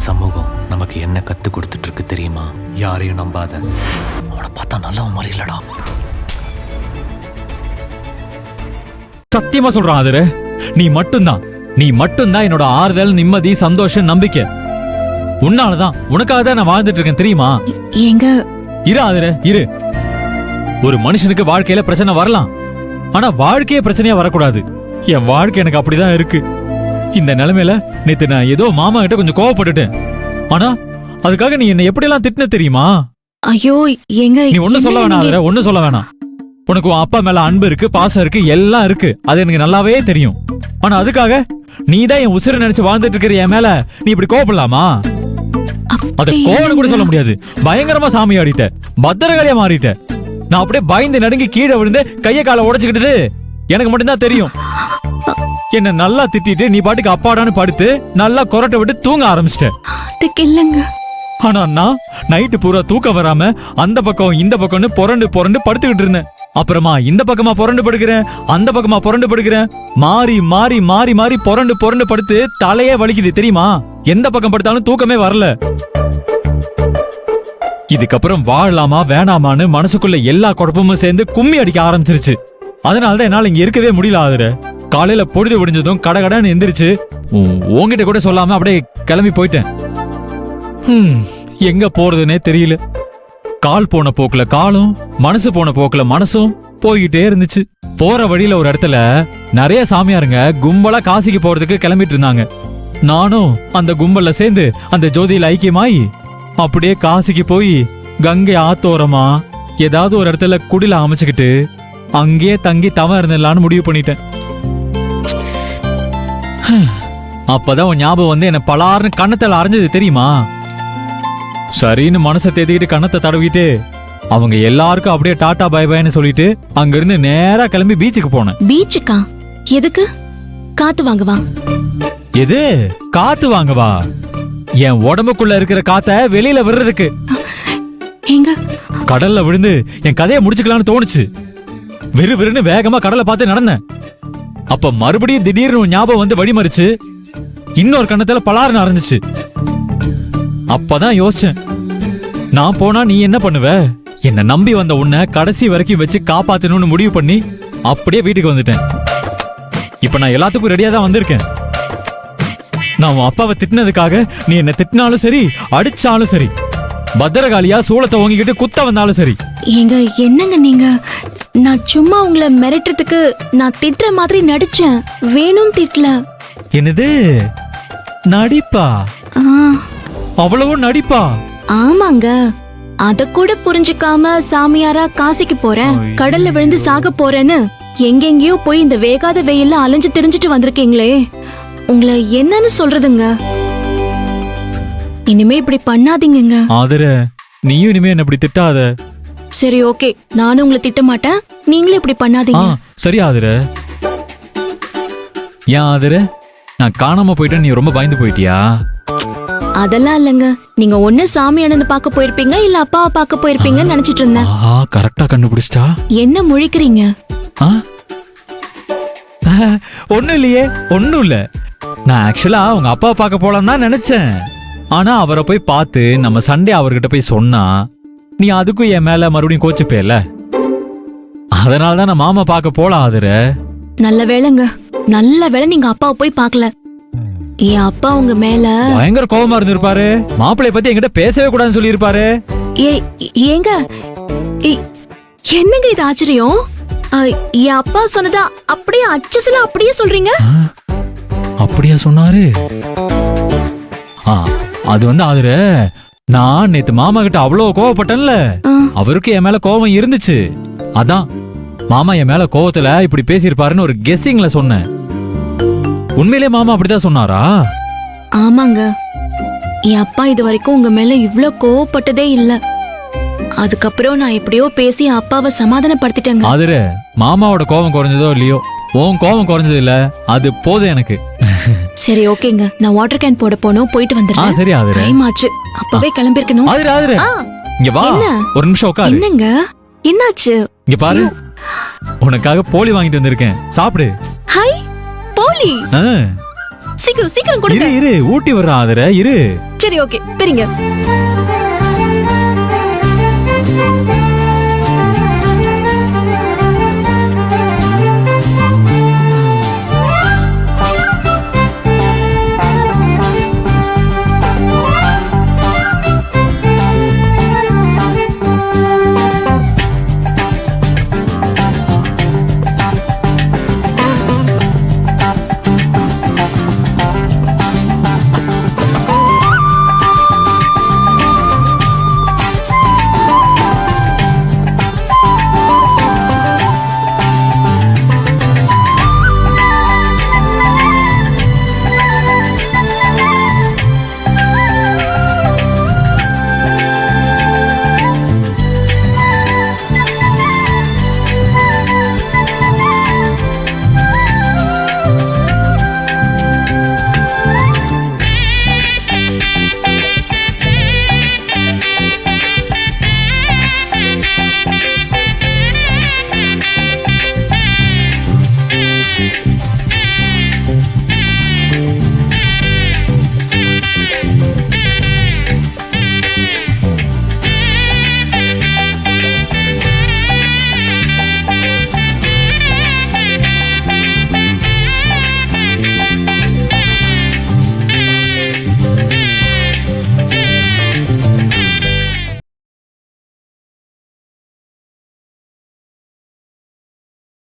சமூகம் நமக்கு என்ன கத்து கொடுத்துட்டு இருக்கு தெரியுமா? யாரையும் நம்பாத. அவனை பார்த்தா நல்லவன் மாதிரி இல்லடா. சத்தியமா சொல்றான் ஆதர, நீ மட்டும்தான் என்னோட ஆறுதல், நிம்மதி, சந்தோஷம், நம்பிக்கை. உன்னாலதான், உனக்காக தான் நான் வாழ்ந்துட்டு இருக்கேன் தெரியுமா? எங்க இரு ஆதர, இரு. ஒரு மனுஷனுக்கு வாழ்க்கையில பிரச்சனை வரலாம், ஆனா வாழ்க்கையே பிரச்சனையா வரக்கூடாது. என் வாழ்க்கை எனக்கு அப்படிதான் இருக்கு. இந்த நிலைமையில நேத்து நான் ஏதோ மாமா கிட்ட கொஞ்சம் கோவப்பட்டுட்டேன். ஆனா அதுக்காக நீ என்ன எப்படி எல்லாம் திட்டின தெரியுமா? ஐயோ எங்க நீ ஒண்ணும் சொல்ல வேணாம் ஆதர, ஒண்ணும் சொல்ல வேணாம். உனக்கு உன் அப்பா மேல அன்பு இருக்கு, பாசம் இருக்கு, எல்லாம் இருக்கு. அது எனக்கு நல்லாவே தெரியும். ஆனா அதுக்காக நீதான் என் உசிரை நினைச்சு வாழ்ந்துட்டு இருக்கிற என் மேல நீ இப்படி கோவப்படலாமா? அத கோவம் கூட சொல்ல முடியாது. பயங்கரமா சாமி ஆடிட்ட, பத்திரகாளியா மாறிட்ட. நான் அப்படியே பயந்து நடுங்கி கீழே விழுந்து கைய காலை உடைச்சுக்கிட்டது எனக்கு மட்டும்தான் தெரியும். என்ன நல்லா திட்டிட்டு நீ பாட்டுக்கு அப்பாடான்னு படுத்து நல்லா கொரட்டை விட்டு தூங்க ஆரம்பிச்சிட்ட. ஆனா நான் நைட்டு பூரா தூக்கம் வராம அந்த பக்கம் இந்த பக்கம்னு புரண்டு படுத்துக்கிட்டு இருந்தேன். அப்புறமா இந்த பக்கமா புரண்டு படுக்கிறேன், அந்த பக்கமா புரண்டு படுக்கிறேன். மாறி மாறி மாறி மாறி புரண்டு படுத்து தலையே வலிக்குது தெரியுமா? எந்த பக்கம் படுத்தாலும் தூக்கமே வரல. இதுக்கப்புறம் வாழலாமா வேணாமான்னு மனசுக்குள்ள எல்லா குழப்பமும் சேர்ந்து கும்மி அடிக்க ஆரம்பிச்சிருச்சு. அதனாலதான் என்னால இங்க இருக்கவே முடியல ஆதர. காலையில பொழுது விடிஞ்சதும் கடகடன்னு எந்திரிச்சு உன்கிட்ட கூட சொல்லாம அப்படியே கிளம்பி போயிட்டேன். எங்க போறதுன்னே தெரியல. கால் போன போக்குல காலும், மனசு போன போக்குல மனசும் போய்கிட்டே இருந்துச்சு. போற வழியில ஒரு இடத்துல நிறைய சாமியாருங்க கும்பலா காசிக்கு போறதுக்கு கிளம்பிட்டு இருந்தாங்க. நானும் அந்த கும்பல்ல சேர்ந்து அந்த ஜோதியில ஐக்கியமாயி அப்படியே காசிக்கு போய் கங்கை ஆத்தோரமா ஏதாவது ஒரு இடத்துல குடில அமைச்சுக்கிட்டு அங்கேயே தங்கி தவம் இருந்தலான்னு முடிவு பண்ணிட்டேன். அப்பதான் உன் ஞாபகம் வந்து என்ன பலார்னு கண்ணத்துல அரைஞ்சது தெரியுமா? சரின்னு மனசை தேதிக்கிட்டு கண்ணத்தை தடவிட்டு அவங்க எல்லாருக்கும் அப்படியே டாடா பை பைன்னு சொல்லிட்டு அங்க இருந்து நேரா கிளம்பி பீச்சுக்கு போனேன். பீச்சுக்கா? எதுக்கு? காத்து வாங்கவா? எது காத்து வாங்கவா? என் உடம்புக்குள்ள இருக்கிற காத்த வெளியில விடுறதுக்கு. எங்க கடல்ல விழுந்து என் கதையை முடிச்சுக்கலாம்னு தோணுச்சு. விறுவிறுன்னு வேகமா கடலை பார்த்து நடந்தேன். அப்ப மறுபடியும் திடீர்னு ஞாபகம் வந்து வழிமறிச்சு இன்னொரு கண்ணத்துல பலார்னு அரைஞ்சிச்சு. அப்பதான் யோசிச்சேன், நான் போனா நீ என்ன பண்ணுவ? என்ன நம்பி வந்த உன்னை கடைசி வரைக்கும் வச்சு காப்பாத்தணும்னு முடிவு பண்ணி அப்படியே வீட்டுக்கு வந்துட்டேன். இப்ப நான் எல்லாத்துக்கும் ரெடியா தான் வந்திருக்கேன். நான் உன் அப்பாவை திட்டினதுக்காக நீ என்ன திட்டினாலும் சரி, அடிச்சாலும் சரி, பத்திரகாளியா சூளத்தை ஓங்கிக்கிட்டு குத்த வந்தாலும் சரி. எங்க என்னங்க நீங்க? நான் சும்மா உங்களை மிரட்டுறதுக்கு நான் திட்டுற மாதிரி நடிச்சேன், வேணும் திட்டல. என்னது நடிப்பா? அவ்வளவு நடிப்பா? ஆமாங்க. அத கூட புரிஞ்சுக்காம சாமியாரா காசிக்கு போறேன், கடல்ல விழுந்து சாக போறேன்னு எங்கெங்கயோ போய் இந்த வேகாத வெயில்ல அலைஞ்சு திரிஞ்சிட்டு வந்திருக்கீங்களே, உங்களை என்னன்னு சொல்றதுங்க? இனிமே இப்படி பண்ணாதீங்க ஆதர. நீயும் இனிமே என்ன இப்படி திட்டாத. சரி ஓகே, நானும் உங்களை திட்ட மாட்டேன், நீங்களும் இப்படி பண்ணாதீங்க. சரி ஆதர. ஏன் ஆதர, நான் காணாம போயிட்டேன், நீ ரொம்ப பயந்து போயிட்டியா? அதெல்லாம் இல்லங்க. நீங்க ஒண்ணு சாமி அண்ணனை பார்க்க போயிருப்பீங்க, இல்ல அப்பாவை பார்க்க போயிருப்பீங்கன்னு நினைச்சிட்டு இருந்தேன். கரெக்டா கண்டுபிடிச்சிட்டா. என்ன முழிக்கிறீங்க? ஒண்ணும் இல்லையே, ஒண்ணும் இல்ல. நான் ஆக்சுவலா உங்க அப்பாவை பார்க்க போலாம் தான் நினைச்சேன். ஆனா அவரை போய் பார்த்து நம்ம சண்டே அவர்கிட்ட போய் சொன்னா நீ அதுக்கும் என் மேல மறுபடியும் கோச்சுப்பேல. அதனாலதான் நான் மாமா பார்க்க போலாம் ஆதர. நல்ல வேளைங்க, நல்ல வேளை நீங்க அப்பாவை போய் பார்க்கல. என் அப்பா உங்க மேல பயங்கர கோபமா இருந்திருப்பாரு. மாப்பிள்ளைய பத்தி என்கிட்ட பேசவே கூடாதுன்னு சொல்லி இருப்பாரு. ஏங்க என்னங்க இது ஆச்சரியம்? என் அப்பா சொன்னதா அப்படியே அச்சசல அப்படியே சொல்றீங்க. அப்படியா சொன்னாரு? அது வந்து ஆதர, நான் நேத்து மாமா கிட்ட அவ்வளவு கோவப்பட்டேன்ல, அவருக்கு என் மேல கோபம் இருந்துச்சு. அதான் மாமா என் மேல கோவத்துல இப்படி பேசியிருப்பாருன்னு ஒரு கெஸ்ஸிங்ல சொன்னேன். உண்மையிலே மாமா அப்படிதான் சொன்னாரா? ஆமாங்க. என் அப்பா இது வரைக்கும் உங்க மேல இவ்ளோ கோவப்பட்டதே இல்ல. அதுக்கப்புறம் நான் எப்படியோ பேசி அப்பாவை சமாதானப்படுத்திட்டேங்க. ஆதர, மாமாவோட கோபம் குறைஞ்சதோ இல்லையோ, உன் கோபம் குறைஞ்சது இல்ல, அது போதும் எனக்கு. சரி ஓகேங்க, நான் வாட்டர் கேன் போட போனோம், போயிட்டு வந்துடுறேன். சரி ஆதர. டைம் ஆச்சு, அப்பவே கிளம்பி இருக்கணும். ஆதர ஆதர, இங்க வா, ஒரு நிமிஷம் உட்காரு. என்னங்க என்னாச்சு? இங்க பாரு, உனக்காக போலி வாங்கிட்டு வந்திருக்கேன், சாப்பிடு. ஹாய் போலி. சீக்கிரம் சீக்கிரம் கொடுங்க. இரு ஊட்டி வர்றான் அதுல இரு. சரி ஓகே பிரிங்க.